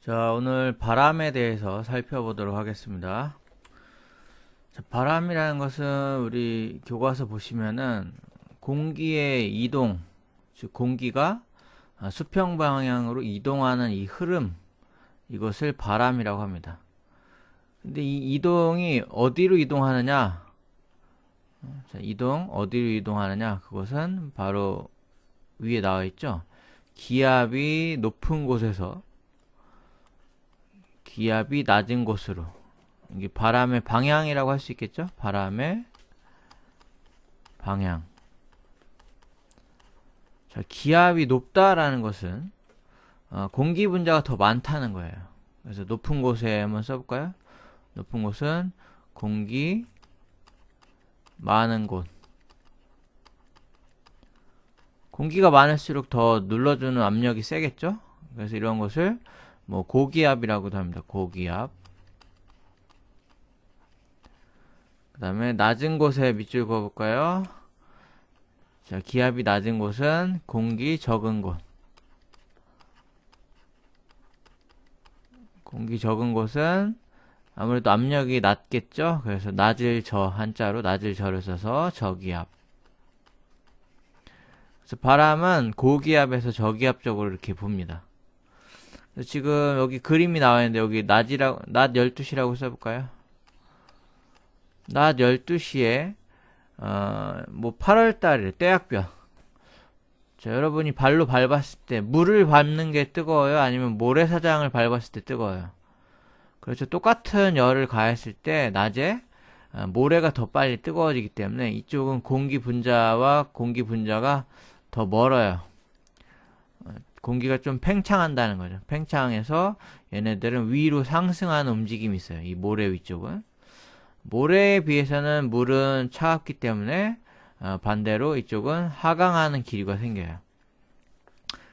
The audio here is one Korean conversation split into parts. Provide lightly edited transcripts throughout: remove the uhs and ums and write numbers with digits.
자, 오늘 바람에 대해서 살펴보도록 하겠습니다. 자, 바람이라는 것은 우리 교과서 보시면은 공기의 이동, 즉 공기가 수평 방향으로 이동하는 이 흐름, 이것을 바람이라고 합니다. 근데 이 이동이 어디로 이동하느냐? 자, 어디로 이동하느냐? 그것은 바로 위에 나와 있죠. 기압이 높은 곳에서 기압이 낮은 곳으로, 이게 바람의 방향이라고 할 수 있겠죠? 바람의 방향. 자, 기압이 높다라는 것은 공기 분자가 더 많다는 거예요. 그래서 높은 곳에 한번 써볼까요? 높은 곳은 공기 많은 곳. 공기가 많을수록 더 눌러주는 압력이 세겠죠? 그래서 이런 것을 뭐 고기압이라고도 합니다. 고기압. 그 다음에 낮은 곳에 밑줄 그어볼까요? 자, 기압이 낮은 곳은 공기 적은 곳. 공기 적은 곳은 아무래도 압력이 낮겠죠? 그래서 낮을 저, 한자로 낮을 저를 써서 저기압. 그래서 바람은 고기압에서 저기압 쪽으로 이렇게 봅니다. 지금 여기 그림이 나와 있는데 여기 낮 12시라고 써볼까요? 낮 12시에 뭐 8월달에 때약볕. 자, 여러분이 발로 밟았을 때 물을 밟는 게 뜨거워요? 아니면 모래사장을 밟았을 때 뜨거워요? 그렇죠. 똑같은 열을 가했을 때 낮에 모래가 더 빨리 뜨거워지기 때문에 이쪽은 공기 분자와 공기 분자가 더 멀어요. 공기가 좀 팽창한다는 거죠. 팽창해서 얘네들은 위로 상승하는 움직임이 있어요. 이 모래 위쪽은. 모래에 비해서는 물은 차갑기 때문에 반대로 이쪽은 하강하는 기류가 생겨요.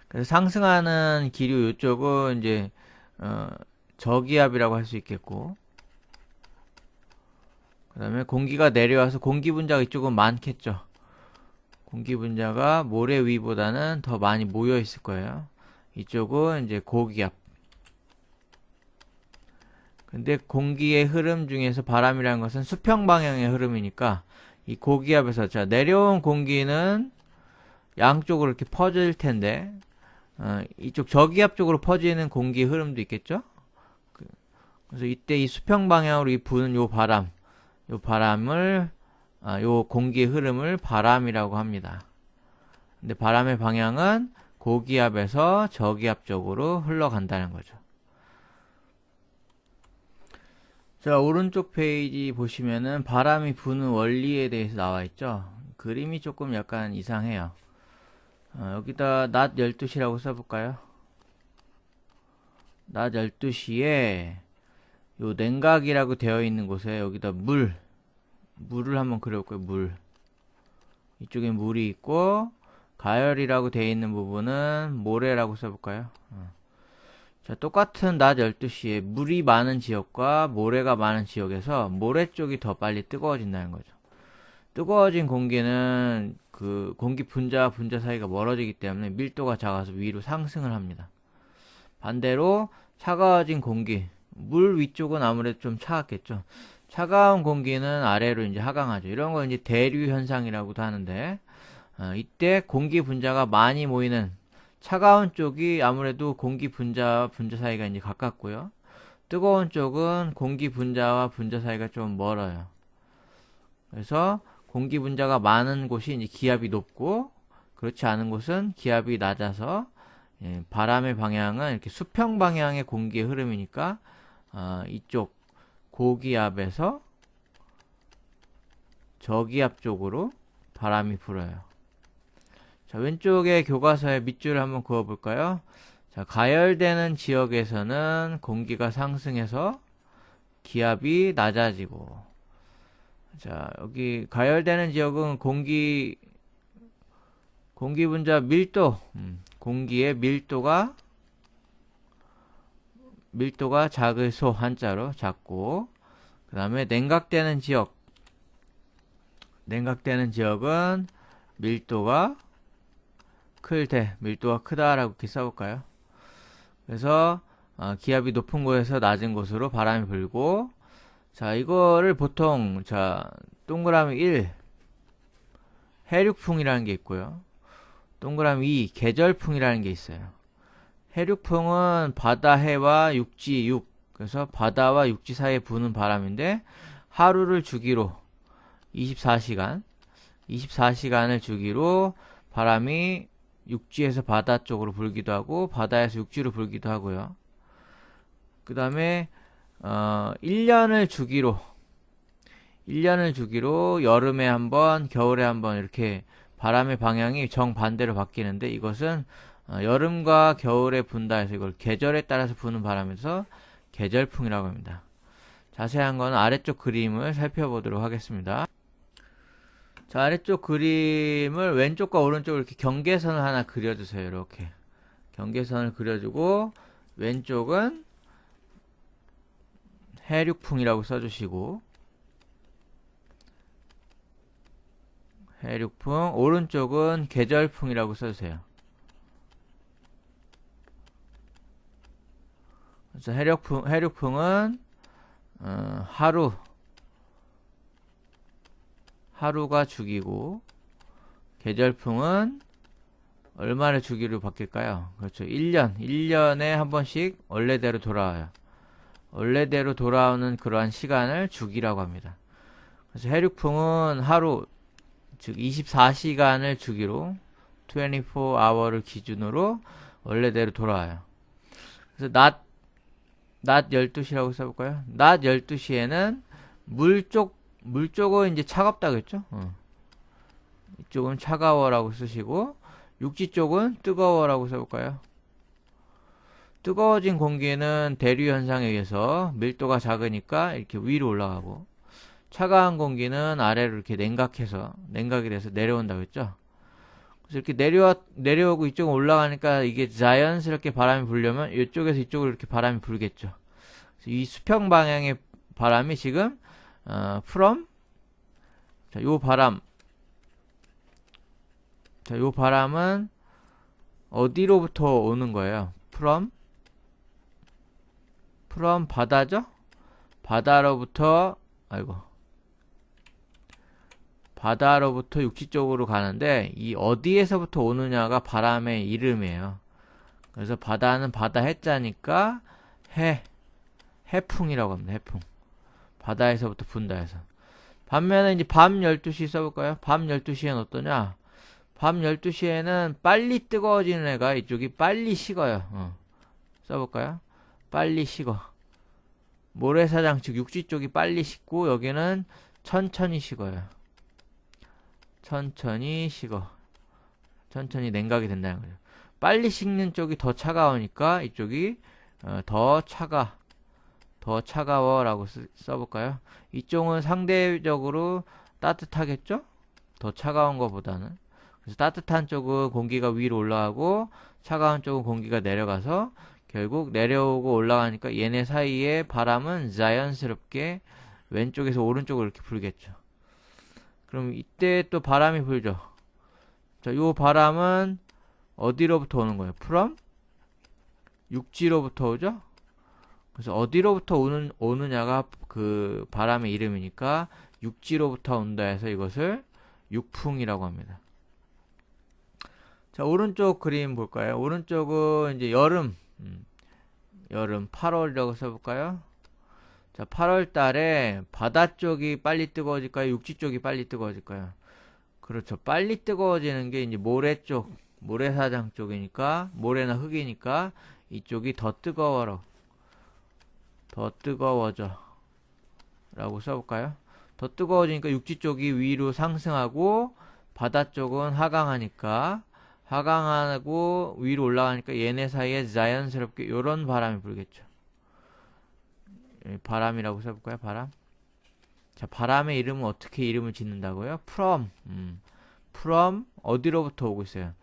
그래서 상승하는 기류 이쪽은 이제 저기압이라고 할 수 있겠고, 그 다음에 공기가 내려와서 공기 분자가 이쪽은 많겠죠. 공기 분자가 모래 위보다는 더 많이 모여 있을 거예요. 이쪽은 이제 고기압. 근데 공기의 흐름 중에서 바람이라는 것은 수평 방향의 흐름이니까 이 고기압에서, 자, 내려온 공기는 양쪽으로 이렇게 퍼질 텐데 이쪽 저기압 쪽으로 퍼지는 공기의 흐름도 있겠죠. 그래서 이때 이 수평 방향으로 이 부는 요 바람을 요 공기의 흐름을 바람이라고 합니다. 근데 바람의 방향은 고기압에서 저기압 쪽으로 흘러간다는 거죠. 자, 오른쪽 페이지 보시면은 바람이 부는 원리에 대해서 나와 있죠. 그림이 조금 약간 이상해요. 여기다 낮 12시라고 써볼까요? 낮 12시에 요 냉각이라고 되어 있는 곳에 여기다 물을 한번 그려볼까요? 물. 이쪽에 물이 있고 가열이라고 되어 있는 부분은 모래라고 써볼까요? 자, 똑같은 낮 12시에 물이 많은 지역과 모래가 많은 지역에서 모래 쪽이 더 빨리 뜨거워진다는 거죠. 뜨거워진 공기는 그 공기 분자와 분자 사이가 멀어지기 때문에 밀도가 작아서 위로 상승을 합니다. 반대로 차가워진 공기, 물 위쪽은 아무래도 좀 차갑겠죠. 차가운 공기는 아래로 이제 하강하죠. 이런 거 이제 대류 현상이라고도 하는데, 이때 공기 분자가 많이 모이는 차가운 쪽이 아무래도 공기 분자와 분자 사이가 이제 가깝고요. 뜨거운 쪽은 공기 분자와 분자 사이가 좀 멀어요. 그래서 공기 분자가 많은 곳이 이제 기압이 높고, 그렇지 않은 곳은 기압이 낮아서, 바람의 방향은 이렇게 수평 방향의 공기의 흐름이니까 이쪽 고기압에서 저기압 쪽으로 바람이 불어요. 자, 왼쪽에 교과서에 밑줄을 한번 그어볼까요? 자, 가열되는 지역에서는 공기가 상승해서 기압이 낮아지고, 자, 여기 가열되는 지역은 공기 분자 밀도, 공기의 밀도가 작을소, 한자로 작고, 그 다음에 냉각되는 지역은 밀도가 밀도가 크다라고 이렇게 써볼까요? 그래서 기압이 높은 곳에서 낮은 곳으로 바람이 불고, 자, 이거를 보통, 자, 동그라미 1, 해륙풍이라는 게 있고요. 동그라미 2, 계절풍이라는 게 있어요. 해륙풍은 바다, 해와 육지, 그래서 바다와 육지 사이에 부는 바람인데, 하루를 주기로 24시간을 주기로 바람이 육지에서 바다 쪽으로 불기도 하고, 바다에서 육지로 불기도 하고요. 그 다음에 1년을 주기로 여름에 한번, 겨울에 한번 이렇게 바람의 방향이 정반대로 바뀌는데, 이것은 여름과 겨울에 분다 해서 이걸 계절에 따라서 부는 바람에서 계절풍이라고 합니다. 자세한 건 아래쪽 그림을 살펴보도록 하겠습니다. 자, 아래쪽 그림을 왼쪽과 오른쪽으로 이렇게 경계선을 하나 그려주세요. 이렇게 경계선을 그려주고, 왼쪽은 해륙풍이라고 써주시고, 해륙풍, 오른쪽은 계절풍이라고 써주세요. 그래서 해륙풍은 하루가 주기고, 계절풍은 얼마를 주기로 바뀔까요? 그렇죠. 1년에 한 번씩 원래대로 돌아와요. 원래대로 돌아오는 그러한 시간을 주기라고 합니다. 그래서 해륙풍은 하루, 즉 24시간을 주기로 24hour를 기준으로 원래대로 돌아와요. 그래서 낮 12시라고 써볼까요? 낮 12시에는 물쪽은 이제 차갑다고 했죠? 이쪽은 차가워라고 쓰시고, 육지 쪽은 뜨거워라고 써볼까요? 뜨거워진 공기는 대류 현상에 의해서 밀도가 작으니까 이렇게 위로 올라가고, 차가운 공기는 아래로 이렇게 냉각이 돼서 내려온다고 했죠? 그래서 이렇게 내려오고 이쪽은 올라가니까 이게 자연스럽게 바람이 불려면 이쪽에서 이쪽으로 이렇게 바람이 불겠죠. 그래서 이 수평 방향의 바람이 지금, 자, 요 바람은 어디로부터 오는 거예요? from 바다죠? 바다로부터 육지 쪽으로 가는데, 이 어디에서부터 오느냐가 바람의 이름이에요. 그래서 바다는 바다 해자니까 해풍이라고 합니다. 해풍. 바다에서부터 분다 해서. 반면에 이제 밤 12시 써볼까요? 밤 12시엔 어떠냐? 밤 12시에는 빨리 뜨거워지는 애가 이쪽이 빨리 식어요. 써볼까요? 빨리 식어. 모래사장, 즉 육지 쪽이 빨리 식고, 여기는 천천히 식어요. 천천히 천천히 냉각이 된다는 거죠. 빨리 식는 쪽이 더 차가우니까 이쪽이 더 차가워라고 써볼까요? 이쪽은 상대적으로 따뜻하겠죠? 더 차가운 것보다는. 그래서 따뜻한 쪽은 공기가 위로 올라가고, 차가운 쪽은 공기가 내려가서 결국 내려오고 올라가니까 얘네 사이에 바람은 자연스럽게 왼쪽에서 오른쪽으로 이렇게 불겠죠. 그럼 이때 또 바람이 불죠. 자, 요 바람은 어디로부터 오는 거예요? 육지로부터 오죠? 그래서 어디로부터 오느냐가 그 바람의 이름이니까 육지로부터 온다 해서 이것을 육풍이라고 합니다. 자, 오른쪽 그림 볼까요? 오른쪽은 이제 여름 8월이라고 써볼까요? 자, 8월 달에 바다 쪽이 빨리 뜨거워질까요? 육지 쪽이 빨리 뜨거워질까요? 그렇죠. 빨리 뜨거워지는 게 이제 모래사장 쪽이니까, 모래나 흙이니까 이쪽이 더 뜨거워져 라고 써볼까요? 더 뜨거워지니까 육지 쪽이 위로 상승하고, 바다 쪽은 하강하고 위로 올라가니까 얘네 사이에 자연스럽게 이런 바람이 불겠죠. 바람이라고 써볼까요? 바람. 자, 바람의 이름은 어떻게 이름을 짓는다고요? from 어디로부터 오고 있어요?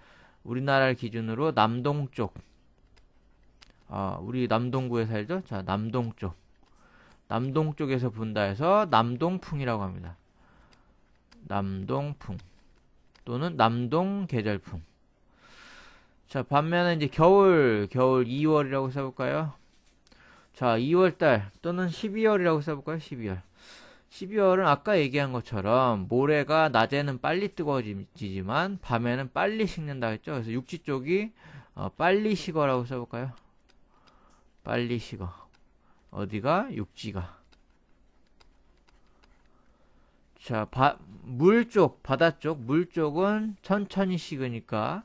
우리나라를 기준으로 남동쪽. 우리 남동구에 살죠? 자, 남동쪽에서 분다 해서 남동풍이라고 합니다. 남동풍 또는 남동계절풍. 자, 반면에 이제 겨울 2월이라고 써볼까요? 자, 2월달 또는 12월이라고 써볼까요? 12월. 12월은 아까 얘기한 것처럼 모래가 낮에는 빨리 뜨거워지지만 밤에는 빨리 식는다 했죠. 그래서 육지 쪽이 빨리 식어라고 써볼까요? 빨리 식어. 어디가? 육지가. 자, 물 쪽, 바다 쪽, 물 쪽은 천천히 식으니까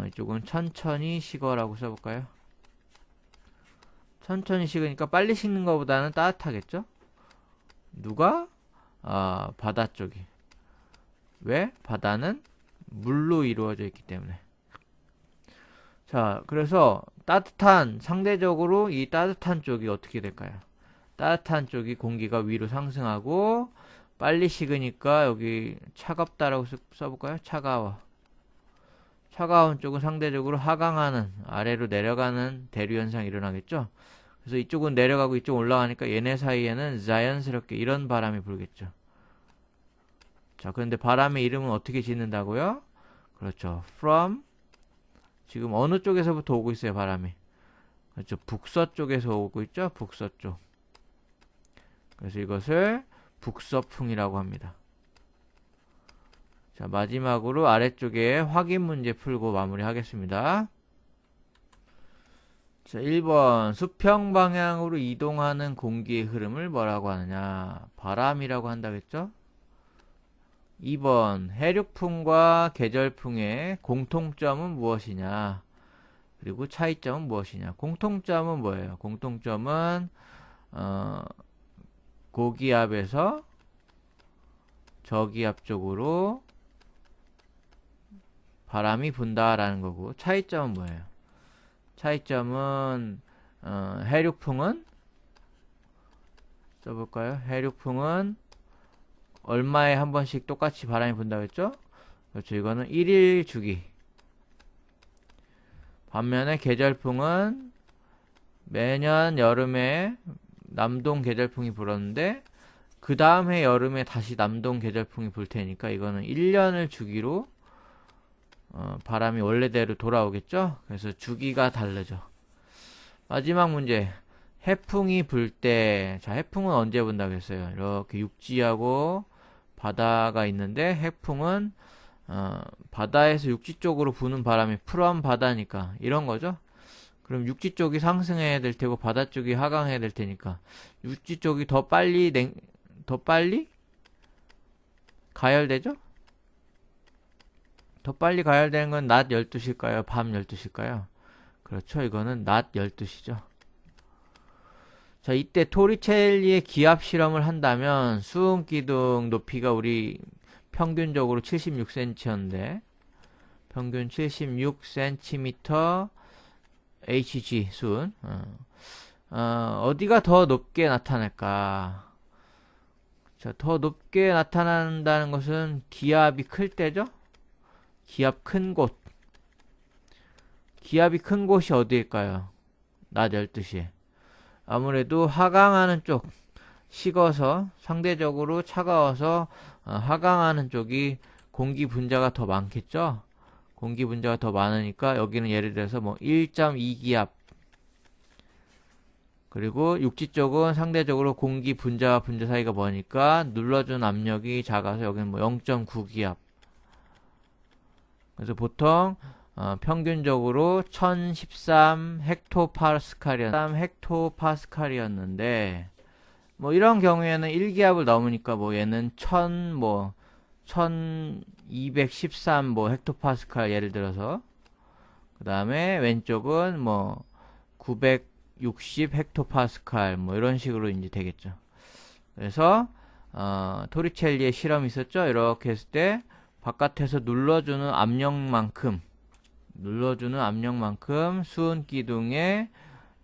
이쪽은 천천히 식어라고 써볼까요? 천천히 식으니까 빨리 식는 것보다는 따뜻하겠죠? 누가? 바다 쪽이. 왜? 바다는 물로 이루어져 있기 때문에. 자, 그래서 상대적으로 이 따뜻한 쪽이 어떻게 될까요? 따뜻한 쪽이 공기가 위로 상승하고 빨리 식으니까 여기 차갑다라고 써볼까요? 차가워. 차가운 쪽은 상대적으로 하강하는, 아래로 내려가는 대류 현상이 일어나겠죠? 그래서 이쪽은 내려가고 이쪽 올라가니까 얘네 사이에는 자연스럽게 이런 바람이 불겠죠. 자, 그런데 바람의 이름은 어떻게 짓는다고요? 그렇죠. from, 지금 어느 쪽에서부터 오고 있어요, 바람이? 그렇죠. 북서쪽에서 오고 있죠? 북서쪽. 그래서 이것을 북서풍이라고 합니다. 자, 마지막으로 아래쪽에 확인 문제 풀고 마무리하겠습니다. 자, 1번 수평 방향으로 이동하는 공기의 흐름을 뭐라고 하느냐? 바람이라고 한다겠죠? 2번 해륙풍과 계절풍의 공통점은 무엇이냐? 그리고 차이점은 무엇이냐? 공통점은 뭐예요? 공통점은 고기압에서 저기압 쪽으로 바람이 분다라는 거고, 차이점은 뭐예요? 차이점은 해륙풍은 써볼까요? 해륙풍은 얼마에 한 번씩 똑같이 바람이 분다고 했죠? 그렇죠. 이거는 1일 주기. 반면에 계절풍은 매년 여름에 남동 계절풍이 불었는데 그 다음 해 여름에 다시 남동 계절풍이 불 테니까 이거는 1년을 주기로 바람이 원래대로 돌아오겠죠? 그래서 주기가 다르죠. 마지막 문제. 해풍이 불 때, 자, 해풍은 언제 분다고 했어요? 이렇게 육지하고 바다가 있는데 해풍은 바다에서 육지 쪽으로 부는 바람이 프롬 바다니까 이런 거죠. 그럼 육지 쪽이 상승해야 될 테고 바다 쪽이 하강해야 될 테니까 육지 쪽이 더 빨리 가열되죠? 더 빨리 가열되는 건 낮 12시일까요? 밤 12시일까요? 그렇죠. 이거는 낮 12시죠. 자, 이때 토리첼리의 기압 실험을 한다면 수은기둥 높이가 우리 평균적으로 76cm였는데 평균 76cm HG 수은 어디가 더 높게 나타날까? 자, 더 높게 나타난다는 것은 기압이 클 때죠? 기압 큰 곳. 기압이 큰 곳이 어디일까요? 낮 12시에. 아무래도 하강하는 쪽, 식어서 상대적으로 차가워서 하강하는 쪽이 공기 분자가 더 많겠죠? 공기 분자가 더 많으니까 여기는 예를 들어서 뭐 1.2기압 그리고 육지 쪽은 상대적으로 공기 분자와 분자 사이가 머니까 눌러준 압력이 작아서 여기는 뭐 0.9기압. 그래서 보통 평균적으로 1013 헥토파스칼이었는데 뭐 이런 경우에는 1기압을 넘으니까 뭐 얘는 1213 뭐 헥토파스칼 예를 들어서 그 다음에 왼쪽은 뭐 960 헥토파스칼 뭐 이런 식으로 이제 되겠죠. 그래서 토리첼리의 실험이 있었죠. 이렇게 했을 때 바깥에서 눌러주는 압력만큼 수은 기둥의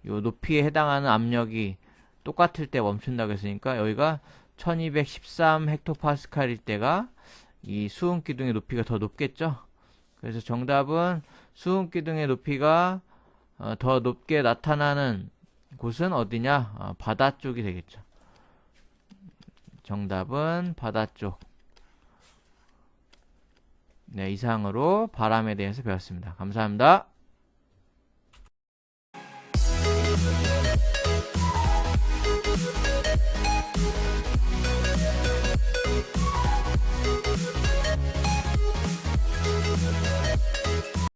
요 높이에 해당하는 압력이 똑같을 때 멈춘다고 했으니까 여기가 1213 헥토파스칼일 때가 이 수은 기둥의 높이가 더 높겠죠. 그래서 정답은 수은 기둥의 높이가 더 높게 나타나는 곳은 어디냐? 바다 쪽이 되겠죠. 정답은 바다 쪽. 네, 이상으로 바람에 대해서 배웠습니다. 감사합니다.